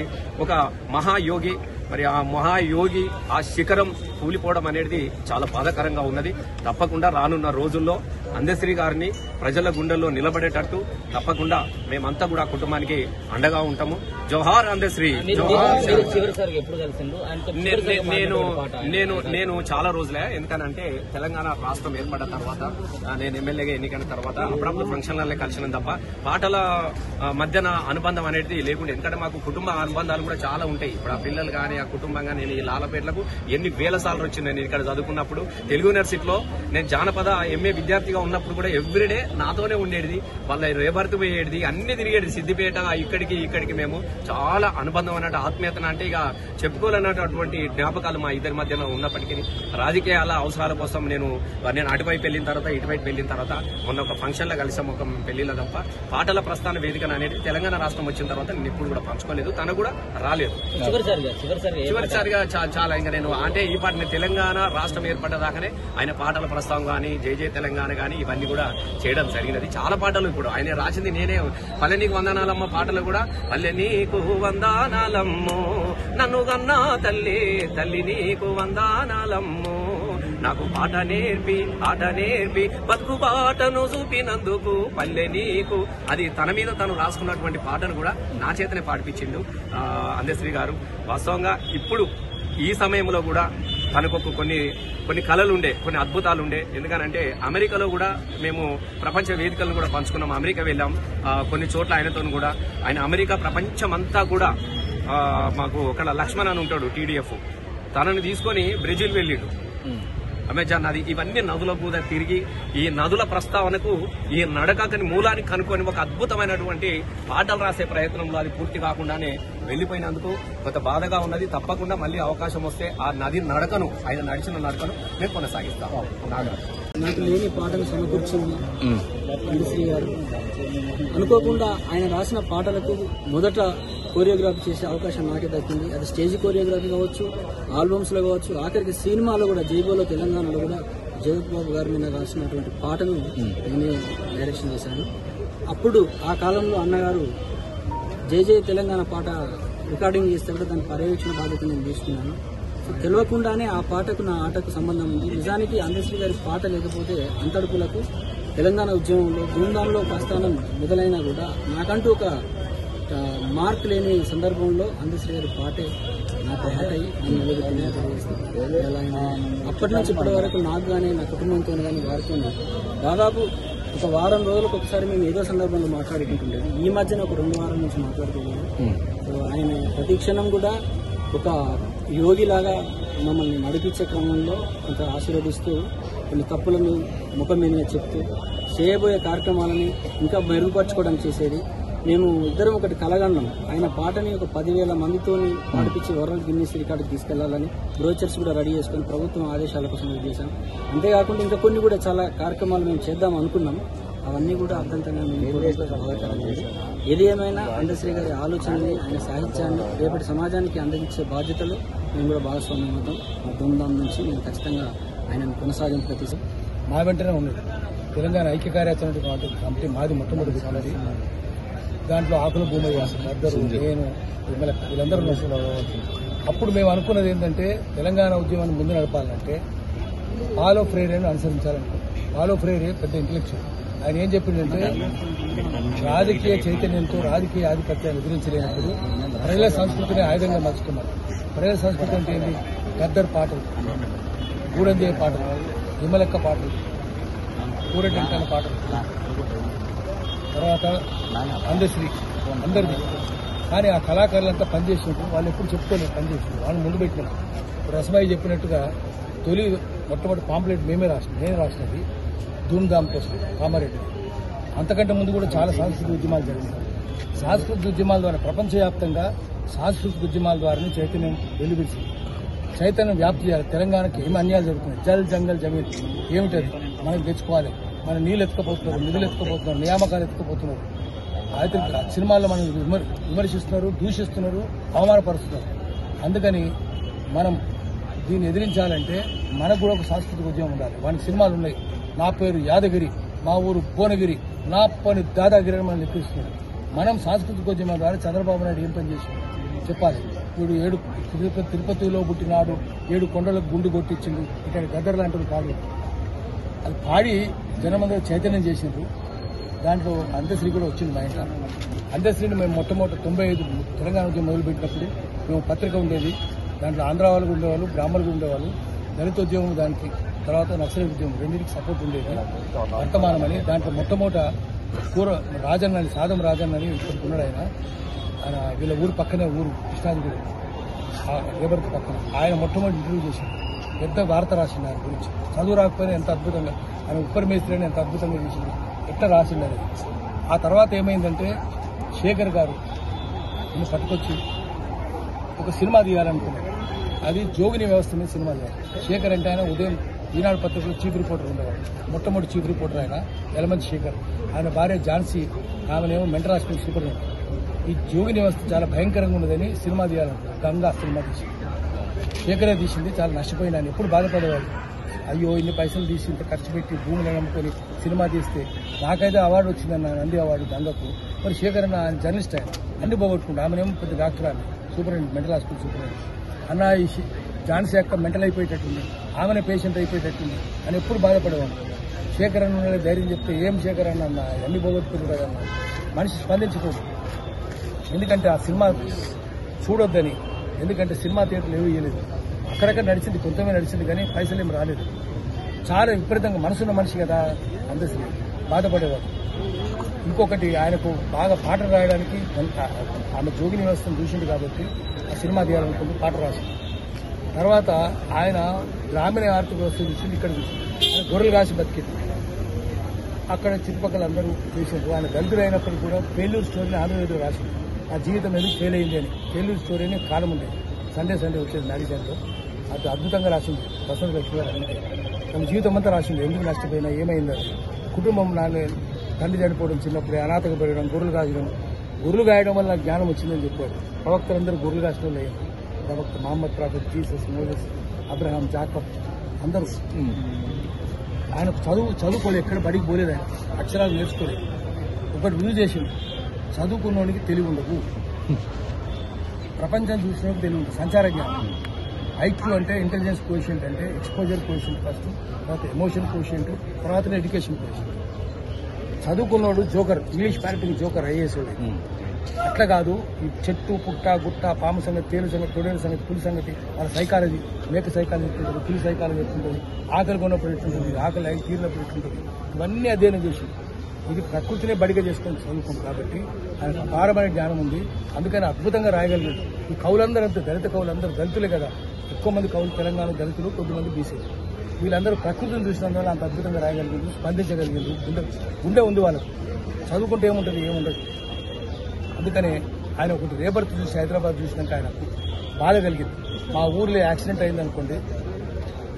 ఒక మహాయోగి. మరి ఆ మహాయోగి ఆ శిఖరం కూలిపోవడం అనేది చాలా బాధాకరంగా ఉన్నది. తప్పకుండా రానున్న రోజుల్లో అందశ్రీ గారిని ప్రజల గుండెల్లో నిలబడేటట్టు తప్పకుండా మేమంతా కూడా కుటుంబానికి అండగా ఉంటాము. జోహార్ అందశ్రీ. నేను చాలా రోజులే, ఎందుకనంటే తెలంగాణ రాష్ట్రం ఏర్పడిన తర్వాత నేను ఎమ్మెల్యేగా ఎన్నికైన తర్వాత అప్పుడప్పుడు ఫంక్షన్లలో కలిసిన తప్ప పాటల మధ్యన అనుబంధం అనేది లేకుండా, ఎందుకంటే మాకు కుటుంబ అనుబంధాలు కూడా చాలా ఉంటాయి. ఇప్పుడు ఆ పిల్లలు కానీ ఆ కుటుంబంగా నేను ఈ లాలపేటలకు ఎన్ని వేల సార్లు వచ్చింది. నేను ఇక్కడ చదువుకున్నప్పుడు తెలుగు యూనివర్సిటీలో నేను జానపద ఎంఏ విద్యార్థిగా ఉన్నప్పుడు కూడా ఎవ్రీడే నాతోనే ఉండేది. వాళ్ళ రేబర్త్ పోయేది, అన్ని తిరిగేది. సిద్దిపేట ఇక్కడికి మేము చాలా అనుబంధం అన్నట్టు ఆత్మీయతను అంటే ఇక చెప్పుకోవాలన్నటువంటి జ్ఞాపకాలు మా ఇద్దరి మధ్యలో ఉన్నప్పటికీ రాజకీయాల అవసరాల కోసం నేను అటువైపు వెళ్ళిన తర్వాత ఇటువైపు వెళ్ళిన తర్వాత మొన్న ఒక ఫంక్షన్ లో కలిసాం, ఒక పెళ్లిలో తప్ప పాటల ప్రస్థాన వేదిక అనేది తెలంగాణ రాష్ట్రం వచ్చిన తర్వాత నేను ఎప్పుడు కూడా పంచుకోలేదు, తను కూడా రాలేదు. చివరిసారిగా చాలా ఇంకా నేను అంటే ఈ పాటని తెలంగాణ రాష్ట్రం ఏర్పడ్డదాకానే ఆయన పాటల ప్రస్తావం గానీ జై జై తెలంగాణ గానీ ఇవన్నీ కూడా చేయడం జరిగినది. చాలా పాటలు ఇప్పుడు ఆయన రాసింది నేనే. పల్లె నీకు వందనాలమ్మ పాటలు కూడా పల్లె నీకు వందనాలమ్మో నన్ను కన్నా తల్లి తల్లి నీకు వందనాలమ్మో నాకు పాట నేర్పి ఆట నేర్పి బతుకు బాటను చూపినందుకు పల్లె నీకు. అది తన మీద తను రాసుకున్నటువంటి పాటను కూడా నా చేతనే పాడిపించిండు అందశ్రీ గారు. వాస్తవంగా ఇప్పుడు ఈ సమయంలో కూడా తనకు కొన్ని కళలు ఉండే, కొన్ని అద్భుతాలు ఉండే. ఎందుకనంటే అమెరికాలో కూడా మేము ప్రపంచ వేదికలను కూడా పంచుకున్నాం. అమెరికా వెళ్ళాం కొన్ని చోట్ల ఆయనతో కూడా. ఆయన అమెరికా ప్రపంచమంతా కూడా మాకు ఒక లక్ష్మణ్ అని ఉంటాడు TDF, తనని తీసుకొని బ్రెజిల్ వెళ్ళిండు. అమెజాన్ నది, ఇవన్నీ నదుల మీద తిరిగి ఈ నదుల ప్రస్తావనకు ఈ నడకని మూలానికి కనుక్కొని ఒక అద్భుతమైనటువంటి పాటలు రాసే ప్రయత్నంలో అది పూర్తి కాకుండానే వెళ్లిపోయినందుకు కొంత బాధగా ఉన్నది. తప్పకుండా మళ్ళీ అవకాశం వస్తే ఆ నది నడకను, ఆయన నడిచిన నడకను మేము కొనసాగిస్తాం. నాకు లేని పాటలు సమకూర్చింది అందశ్రీ గారు. అనుకోకుండా ఆయన రాసిన పాటలకు మొదట కోరియోగ్రఫీ చేసే అవకాశం నాకే దక్కింది. అది స్టేజ్ కోరియోగ్రఫీ కావచ్చు, ఆల్బమ్స్ లో కావచ్చు, ఆఖరికి సినిమాలో కూడా జైబోలో తెలంగాణలో కూడా జగత్ బాబు గారి మీద రాసినటువంటి పాటను నేనే డైరెక్షన్ చేశాను. అప్పుడు ఆ కాలంలో అన్నగారు జై జై తెలంగాణ పాట రికార్డింగ్ చేస్తే కూడా దాని పర్యవేక్షణ బాధ్యత నేను తీసుకున్నాను. తెలియకుండానే ఆ పాటకు నా ఆటకు సంబంధం ఉంది. నిజానికి అందశ్రీ గారి పాట లేకపోతే అంతడుపులకు తెలంగాణ ఉద్యమంలో ధూమ్ధాంలో ప్రస్థానం మొదలైనా కూడా నాకంటూ ఒక మార్క్ లేని సందర్భంలో అందశ్రీ గారి పాటే నాకు హాట్ అయ్యి నన్ను నిలబెట్టిన. అప్పటి నుంచి ఇప్పటి వరకు నాకు కానీ నా కుటుంబంతో కానీ వారితో దాదాపు ఒక వారం రోజులకు ఒకసారి మేము ఏదో సందర్భంలో మాట్లాడుకుంటుండేది. ఈ మధ్యన ఒక 2 వారాల నుంచి మాట్లాడుతున్నాము. సో ఆయన ప్రతి క్షణం కూడా ఒక యోగిలాగా మమ్మల్ని నడిపించే క్రమంలో కొంత ఆశీర్వదిస్తూ కొన్ని తప్పులను ముఖం మీద చెప్తూ చేయబోయే కార్యక్రమాలని ఇంకా మెరుగుపరచుకోవడానికి చేసేది. మేము ఇద్దరం ఒకటి కలగన్నాం. ఆయన పాటని ఒక 10,000 మందితో పాడిపించి వరల్డ్ గిన్నీస్ రికార్డుకి తీసుకెళ్లాలని బ్రోచర్స్ కూడా రెడీ చేసుకుని ప్రభుత్వం ఆదేశాల కోసం చేశాం. అంతేకాకుండా ఇంకా కొన్ని కూడా చాలా కార్యక్రమాలు మేము చేద్దాం అనుకున్నాం. అవన్నీ కూడా అర్థంతంగా ఏది ఏమైనా అందశ్రీ గారి ఆలోచనని, ఆయన సాహిత్యాన్ని రేపటి సమాజానికి అందించే బాధ్యతలు మేము కూడా భాగస్వామ్యం అవుతాం. మా బృందం నుంచి నేను ఖచ్చితంగా ఆయనను కొనసాగింపు ప్రతి మా వెంటనే ఉన్నది తెలంగాణ ఐక్య కార్యాచరణ కమిటీ మాది మొట్టమొదటి ఉన్నది. దాంట్లో ఆకుల భూమి అందరూ, నేను, వీళ్ళందరూ. అప్పుడు మేము అనుకున్నది ఏంటంటే తెలంగాణ ఉద్యమాన్ని ముందు నడపాలంటే పాలో ఫ్రేరేను అనుసరించాలనుకున్నాం. పాలో ఫ్రేరే పెద్ద ఇంటెలెక్చువల్. ఆయన ఏం చెప్పిందంటే రాజకీయ చైతన్యంతో రాజకీయ ఆధిపత్యాన్ని ఎదిరించలేనప్పుడు ప్రజల సంస్కృతిని ఆయుధంగా మర్చుకున్నారు. ప్రజల సంస్కృతి అంటే ఏంటి? గద్దర్ పాటలు, గూడందేయ పాటలు, విమలక్క పాటలు, కూరటెంకన్న పాటలు, తర్వాత అందశ్రీ అందరిది. కానీ ఆ కళాకారులంతా పనిచేసినట్టు వాళ్ళు ఎప్పుడు చెప్పుకోలేదు, పనిచేసినట్టు వాళ్ళు ముందు పెట్టినారు. రసమయ్య చెప్పినట్టుగా తొలి మొట్టమొదటి పాంప్లెట్ నేను రాసినది ధూమ్ధామ్ కోసం కామారెడ్డి. అంతకంటే ముందు కూడా చాలా సాంస్కృతిక ఉద్యమాలు జరిగినాయి. సాంస్కృతిక ఉద్యమాల ద్వారా ప్రపంచవ్యాప్తంగా సాంస్కృతిక ఉద్యమాల ద్వారానే చైతన్యం వెలువరిసింది. చైతన్యం వ్యాప్తి చేయాలి. తెలంగాణకి ఏమి అన్యాయాలు జరుగుతున్నాయి? జల్ జంగల్ జమీన్ ఏమిటది? మనకు తెచ్చుకోవాలి. మన నీళ్ళు ఎత్తుకపోతున్నారు, నిధులు ఎత్తుకపోతున్నారు, నియామకాలు ఎత్తుకపోతున్నారు. అయితే సినిమాల్లో మనం విమర్శిస్తున్నారు, దూషిస్తున్నారు, అవమానపరుస్తున్నారు. అందుకని మనం దీన్ని ఎదిరించాలంటే మనకు కూడా ఒక సాంస్కృతిక ఉద్యమం ఉండాలి. వానికి సినిమాలు ఉన్నాయి. నా పేరు యాదగిరి, మా ఊరు భువనగిరి, నా పని దాదాగిరి అని మనం లెక్కిస్తున్నాడు. మనం సాంస్కృతిక ఉద్యమం ద్వారా చంద్రబాబు నాయుడు ఏం పని చేసి చెప్పాలి. ఇప్పుడు తిరుపతిలో పుట్టినాడు, 7 కొండలకు గుండు కొట్టించిండు, ఇక్కడ గద్దర్ లాంటివి కాదు. అది పాడి జనమందరూ చైతన్యం చేసిండ్రు. దాంట్లో అందశ్రీ కూడా వచ్చింది. మా ఇంట్లో అందశ్రీని మేము మొట్టమొదటి 95 తెలంగాణ ఉద్యమం మొదలుపెట్టినప్పుడు మేము పత్రిక ఉండేది. దాంట్లో ఆంధ్ర వాళ్ళు ఉండేవాళ్ళు, బ్రాహ్మణులు ఉండేవాళ్ళు. దళిత ఉద్యమం దానికి, తర్వాత నక్సల్ ఉద్యమం రెండింటికి సపోర్ట్ ఉండేది. వర్తమానం అని దాంట్లో మొట్టమొదట రాజన్న అని, సాదం రాజన్న అని ఇక్కడికి ఉన్నాడు. ఆయన వీళ్ళ ఊరు పక్కనే, ఊరు కృష్ణాదిగుడి లేబర్కి పక్కన. ఆయన మొట్టమొదటి ఇంటర్వ్యూ చేశారు. పెద్ద వార్త రాసింది ఆయన గురించి. చదువు రాకపోయినా ఎంత అద్భుతంగా, ఆయన ఉప్పర్ మేస్త్రి అని ఎంత అద్భుతంగా చేసింది, ఎట్లా రాసింది అది. ఆ తర్వాత ఏమైందంటే శేఖర్ గారు ఈయన పట్టుకొచ్చి ఒక సినిమా తీయాలనుకున్నాడు. అది జోగిని వ్యవస్థ మీద సినిమా తీయాలి. శేఖర్ అంటే ఆయన ఉదయం ఈనాడు పత్రికలో చీఫ్ రిపోర్టర్ ఉండేవాడు. మొట్టమొదటి చీఫ్ రిపోర్టర్ ఆయన యలమంచి శేఖర్. ఆయన భార్య ఝాన్సీ, ఆమెనేమో మెంటల్ హాస్పిటల్ సూపరింటెండెంట్. ఈ జోగిని వ్యవస్థ చాలా భయంకరంగా ఉన్నదని సినిమా తీయాలనుకున్నాడు. గంగా సినిమా తీసింది. శేఖరే తీసింది. చాలా నష్టపోయిన ఆయన ఎప్పుడు బాధపడేవాడు. అయ్యో ఇన్ని పైసలు తీసి ఇంత ఖర్చు పెట్టి భూములను నమ్ముకొని సినిమా తీస్తే నాకైతే అవార్డు వచ్చిందన్న, నంది అవార్డు గంగకు. మరి శేఖర్ అన్న ఆయన జర్నలిస్ట్, ఆయన అన్ని పోగొట్టుకుంటా. ఆమెనేమో పెద్ద డాక్టర్, ఆమె సూపరింటెండెంట్, మెంటల్ హాస్పిటల్ సూపరింటెండెంట్. అన్న ఈ ఝాన్సీ అక్క మెంటల్ అయిపోయేటట్టుంది, ఆమెనే పేషెంట్ అయిపోయేటట్టుంది అని ఎప్పుడు బాధపడేవాడు. శేఖర్ అన్న ధైర్యం చెప్తే ఏం శేఖర్ అన్న అన్ని పోగొట్టుకుంది కదన్న. మనిషి స్పందించుకోదు. ఎందుకంటే ఆ సినిమా చూడొద్దని. ఎందుకంటే సినిమా థియేటర్లు ఏమీ ఇవ్వలేదు. అక్కడక్కడ నడిచింది, కొంతమే నడిచింది, కానీ పైసలు ఏమి రాలేదు. చాలా విపరీతంగా మనసున్న మనిషి కదా అందశ్రీ, బాధపడేవాడు. ఇంకొకటి ఆయనకు బాగా పాటలు రాయడానికి ఆమె జోగిని వ్యవస్థను చూసింది కాబట్టి ఆ సినిమా తీయాలనుకుంటూ పాట రాసింది. తర్వాత ఆయన గ్రామీణ ఆర్థిక వ్యవస్థ చూసింది, ఇక్కడ చూసింది. గొర్రెలు కాసి బతికింది. అక్కడ చుట్టుపక్కల అందరూ చేసారు. ఆయన దళితులు అయినప్పుడు కూడా ఫెయిల్యూర్ స్టోరీని ఆంధ్రజ్యోతిలో రాసింది. ఆ జీవితం ఎందుకు ఫెయిల్ అయింది అని. ఫెయిల్యూర్ స్టోరీ అని కాలం ఉండేది. సండే వచ్చేది నాడిజన్లో. అది అద్భుతంగా రాసింది వసంత లక్ష్మి గారు. అంటే తన జీవితం అంతా రాసింది, ఎందుకు నష్టపోయినా, ఏమైందని. కుటుంబం తండ్రి చనిపోవడం, చిన్నప్పుడే అనాథగా పెరగడం, గొర్రెలు కాయడం. గొర్రెలు కాయడం వల్ల జ్ఞానం వచ్చిందని చెప్పారు. ప్రవక్తలందరూ గొర్రెలు కాసడం లేదు. ప్రవక్త Muhammad, prophet, Jesus, Moses, Abraham, Jacob అందరూ. ఆయన చదువుకోలేదు, ఎక్కడ బడికి పోలేదు. ఆయన అక్షరాలు నేర్చుకోలేదు. ఒకటి రుజువు చేసింది, చదువుకున్నోడికి తెలివి ఉండదు, ప్రపంచం చూసినప్పుడు తెలివి ఉంటుంది. సంచార జ్ఞానం. ఐక్యూ అంటే ఇంటెలిజెన్స్ కోషియంట్, అంటే ఎక్స్పోజర్ కోషియంట్ ఫస్ట్, తర్వాత ఎమోషన్ కోషియంట్, తర్వాత ఎడ్యుకేషన్ కోషియంట్. చదువుకున్నోడు joker, English parenting joker, IAS. అట్లా కాదు. ఈ చెట్టు, పుట్ట, గుట్ట, పాము సంగతి, తేలు సంగతి, తొడేల సంగతి, పులి సంగతి, వాళ్ళ సైకాలజీ, మేక సైకాలజీ ఎట్లుంటుంది, పులి సైకాలజీ ఎట్లుంటుంది, ఆకలి కొన్నప్పుడు ఎట్లుంటుంది, ఆకలి అయి తీరినప్పుడు ఎట్లుంటుంది, ఇవన్నీ అధ్యయనం చేసి ఇది ప్రకృతినే బడిగా చేసుకొని చదువుకుంటుంది. కాబట్టి ఆయన అపారమైన జ్ఞానం ఉంది. అందుకని అద్భుతంగా రాయగలిగాడు. ఈ కవులందరూ అంతే, దళిత కవులందరూ దళితులే కదా. ఎక్కువ మంది కవులు తెలంగాణ దళితులు, కొద్దిమంది బీసీలు. వీళ్ళందరూ ప్రకృతిని చూసినందువల్ల అంత అద్భుతంగా రాయగలిగింది, స్పందించగలిగింది. గుండె ఉంది వాళ్ళకు. చదువుకుంటే ఏముండదు. అందుకనే ఆయన ఒకటి రేపర్తి చూసి, హైదరాబాద్ చూసినాక ఆయనకు బాధ కలిగింది. మా ఊర్లో యాక్సిడెంట్ అయిందనుకోండి,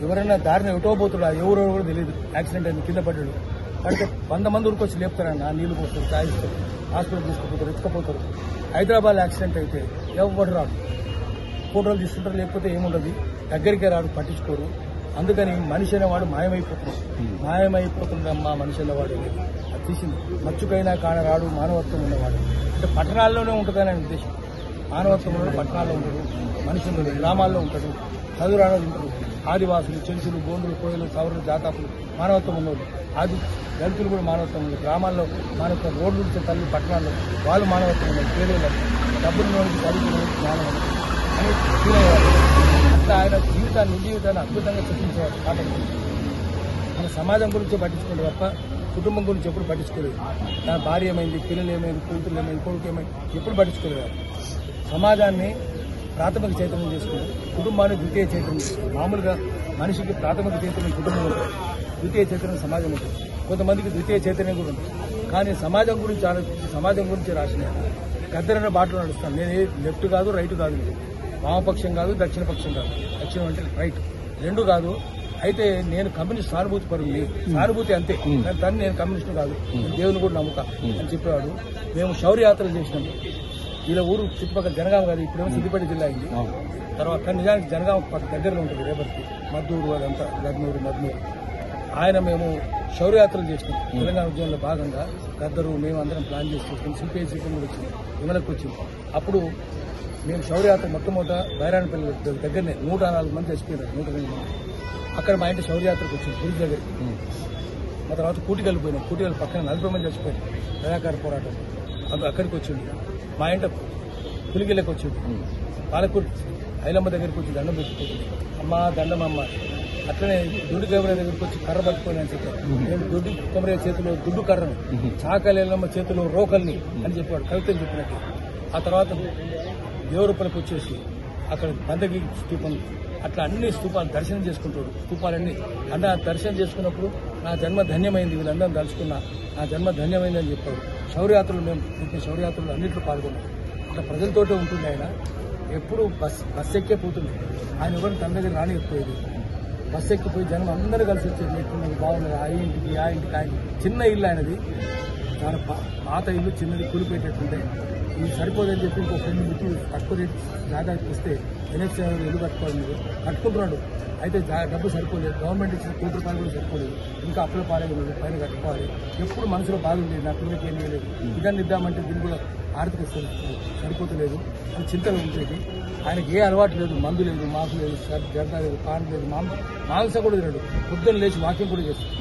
ఎవరైనా దారిని ఎటోపోతున్నా, ఎవరో కూడా తెలియదు, యాక్సిడెంట్ అయింది, కింద పడ్డాడు. పడితే 100 మంది ఊరికొచ్చి లేపుతారన్న, నీళ్లు పోస్తారు, తాగిస్తారు, హాస్పిటల్ తీసుకుపోతారు, ఎత్తుకపోతారు. హైదరాబాద్ యాక్సిడెంట్ అయితే ఎవరు రాడు, ఫోటోలు తీసుకుంటారు, లేకపోతే ఏముండదు, దగ్గరికే రాడు, పట్టించుకోరు. అందుకని మనిషి అనేవాడు మాయమైపోతుందమ్మా మనిషి అనేవాడు. అది తీసింది. మచ్చుకైనా కానరాడు మానవత్వం ఉన్నవాడు. అంటే పట్టణాల్లోనే ఉంటుందని ఆయన ఉద్దేశం. మానవత్వం ఉన్నవాడు పట్టణాల్లో ఉంటాడు, మనిషి ఉండడు, గ్రామాల్లో ఉంటాడు, చదువు రానోళ్ళు ఉంటారు, ఆదివాసులు, చెంచులు, గోండులు, కోయలు, సవరులు, జాతాపులు మానవత్వం ఉన్నవాళ్ళు. ఆది దళితులు కూడా మానవత్వం ఉంది. గ్రామాల్లో మానవత్వం, రోడ్లు ఉంటే తల్లి పట్టణాల్లో వాళ్ళు మానవత్వం ఉన్నారు. పేదలు, డబ్బులు చదువుకునే జ్ఞానం అని ఫీల్ అయ్యారు. అట్లా ఆయన జీవితాన్ని అద్భుతంగా చూపించేవారు. పాటలు మన సమాజం గురించి పట్టించుకుంటే తప్ప కుటుంబం గురించి ఎప్పుడు పట్టించుకోలేదు. నా భార్య ఏమైంది, పిల్లలు ఏమైంది, కూతురు ఏమైంది, కొడుకు ఏమైంది, ఎప్పుడు పట్టించుకోలేదు. సమాజాన్ని ప్రాథమిక చైతన్యం చేసుకుంటారు, కుటుంబాన్ని ద్వితీయ చైతన్యం చేసుకుంటారు. మామూలుగా మనిషికి ప్రాథమిక చైతన్యం కుటుంబం ఉంటుంది, ద్వితీయ చైతన్యం సమాజం ఉంటుంది. కొంతమందికి ద్వితీయ చైతన్యం కూడా ఉంటుంది. కానీ సమాజం గురించి ఆలోచించి సమాజం గురించి రాసిన గద్దరనే బాటలో నడుస్తాను. నేను లెఫ్ట్ కాదు, రైట్ కాదు, వామపక్షం కాదు, దక్షిణపక్షం కాదు. దక్షిణం అంటే రైట్, రెండు కాదు. అయితే నేను కమ్యూనిస్ట్ సానుభూతి పరుని, సానుభూతి అంతే, కానీ నేను కమ్యూనిస్ట్ కాదు, దేవుని కూడా నమ్ముతా అని చెప్పేవాడు. మేము శౌర్యయాత్రలు చేసినాము. ఇలా ఊరు చుట్టుపక్కల జనగామ కాదు, ఇప్పుడేమో సిద్దిపేట జిల్లా అయింది. తర్వాత నిజానికి జనగామ పక్క దగ్గరలో ఉంటుంది, రేపటికి మద్దూరు, అదంతా గద్నూరు, మద్నూరు. మేము శౌర్యయాత్రలు చేసినాం. తెలంగాణ ఉద్యమంలో భాగంగా గద్దరు మేము అందరం ప్లాన్ చేసుకుంటాం. సిపిఐ సీపీ కూడా వచ్చింది, విమలకు వచ్చింది. అప్పుడు మేము శౌర్యయాత్ర మొట్టమొదట బైరాణపల్లి దగ్గరనే 104 మంది చచ్చిపోయినారు, 102 మంది. అక్కడ మా ఇంటి శౌర్యయాత్రకు వచ్చింది, పులిస్ దగ్గరికి. మా తర్వాత కూటికల్ పోయినాం, కూటికల్ పక్కన 40 మంది చచ్చిపోయారు ప్రజాకార పోరాటం. అక్కడికి వచ్చింది. మా ఇంట పులిగిళ్ళకి వచ్చింది, పాలకూరు ఐలమ్మ దగ్గరికి వచ్చి దండం పెట్టుకుంటుంది, అమ్మ దండమమ్మ. అట్లనే దుడ్డు కమరయ్య దగ్గరికి వచ్చి కర్ర పట్టుకొని అని చెప్పాడు. నేను దుడ్డు కమరయ్య చేతిలో దుడ్డు కర్రను, చాకలేలమ్మ చేతిలో రోకల్ని అని చెప్పాడు, కవితలు చెప్పినట్టు. ఆ తర్వాత దేవరూపలకు వచ్చేసి అక్కడ బందగి స్తూపం, అట్లా అన్ని స్తూపాలు దర్శనం చేసుకుంటాడు. స్తూపాలన్నీ అన్న దర్శనం చేసుకున్నప్పుడు నా జన్మ ధన్యమైంది, వీళ్ళందరం తలుచుకున్నా నా జన్మ ధన్యమైంది అని చెప్పాడు. శౌర్యయాత్రలు మేము శౌర్యయాత్రలు అన్నింటిలో పాల్గొన్నాం. అట్లా ప్రజలతోటే ఉంటుంది ఆయన. ఎప్పుడు బస్ ఎక్కే పోతుంది. ఆయన ఎవరిని తన దగ్గర రానిపోయేది. బస్సు ఎక్కిపోయి జనం అందరూ కలిసి వచ్చేది, ఎట్లున్నది, బాగున్నది, ఆ ఇంటికి ఆయన చిన్న ఇల్లు ఆయనది, చాలా పాత ఇల్లు, చిన్నది, కూలిపోయేటట్టుంటే ఇది సరిపోదని చెప్పి ఇంకో ఫ్రెండ్ ముట్టి తక్కువ జాగా ఇస్తే ఎన్ఎఫ్సీ ఇల్లు కట్టుకోవాలి, కట్టుకుంటున్నాడు. అయితే డబ్బు సరిపోలేదు, గవర్నమెంట్ ఇచ్చిన ₹1 కూడా సరిపోలేదు, ఇంకా అప్పుల పాలేదు, పైన కట్టుకోవాలి. ఎప్పుడు మనసులో బాగుండేది, నా పిల్లలకి ఏం చేయలేదు, ఇదాన్ని ఇద్దామంటే దీన్ని కూడా ఆర్థిక సరిపోతలేదు అని చింతలు ఉండేది. ఆయనకి ఏ అలవాటు లేదు, మందు లేదు, మాకు లేదు, జర్దా లేదు, పాన్ లేదు, మాంసం కూడా తినడు. పొద్దున్న లేచి వాకింగ్ కూడా చేస్తాడు.